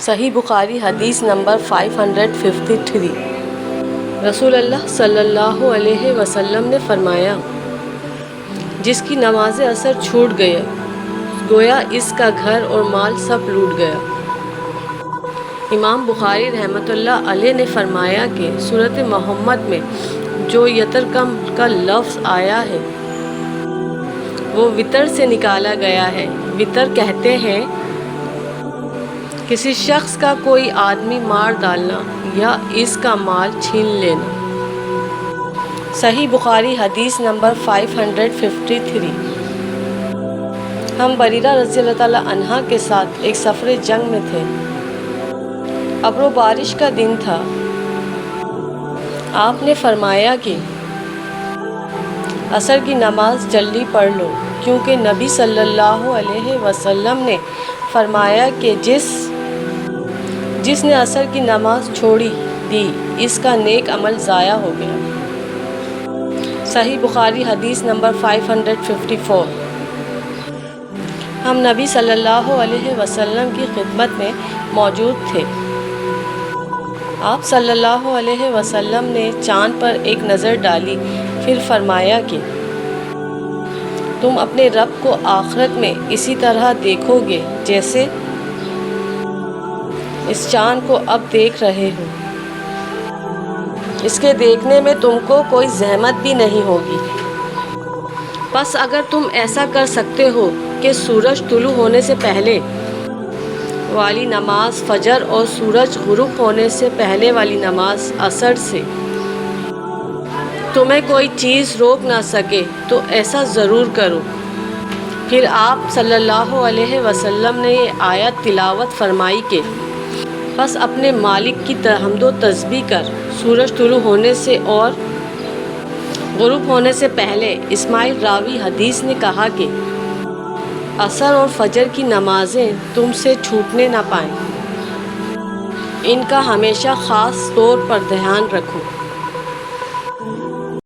صحیح بخاری حدیث نمبر 553۔ رسول اللہ صلی اللہ علیہ وسلم نے فرمایا، جس کی نماز عصر چھوٹ گئی گویا اس کا گھر اور مال سب لوٹ گیا۔ امام بخاری رحمۃ اللہ علیہ نے فرمایا کہ سورۃ محمد میں جو یترکم کا لفظ آیا ہے وہ وطر سے نکالا گیا ہے۔ وطر کہتے ہیں کسی شخص کا کوئی آدمی مار ڈالنا یا اس کا مال چھین لینا۔ صحیح بخاری حدیث نمبر 553۔ ہم بریرہ رضی اللہ تعالیٰ عنہا کے ساتھ ایک سفر جنگ میں تھے۔ ابر و بارش کا دن تھا۔ آپ نے فرمایا کہ عصر کی نماز جلدی پڑھ لو، کیونکہ نبی صلی اللہ علیہ وسلم نے فرمایا کہ جس نے عصر کی نماز چھوڑی دی اس کا نیک عمل ضائع ہو گیا۔ صحیح بخاری حدیث نمبر 554۔ ہم نبی صلی اللہ علیہ وسلم کی خدمت میں موجود تھے۔ آپ صلی اللہ علیہ وسلم نے چاند پر ایک نظر ڈالی، پھر فرمایا کہ تم اپنے رب کو آخرت میں اسی طرح دیکھو گے جیسے اس چاند کو اب دیکھ رہے ہو۔ اس کے دیکھنے میں تم کو کوئی زحمت بھی نہیں ہوگی۔ بس اگر تم ایسا کر سکتے ہو کہ سورج طلوع ہونے سے پہلے والی نماز فجر اور سورج غروب ہونے سے پہلے والی نماز عصر سے تمہیں کوئی چیز روک نہ سکے تو ایسا ضرور کرو۔ پھر آپ صلی اللہ علیہ وسلم نے یہ آیت تلاوت فرمائی کہ بس اپنے مالک کی حمد و تسبیح کر، سورج طلوع ہونے سے اور غروب ہونے سے پہلے۔ اسماعیل راوی حدیث نے کہا کہ عصر اور فجر کی نمازیں تم سے چھوٹنے نہ پائیں، ان کا ہمیشہ خاص طور پر دھیان رکھو۔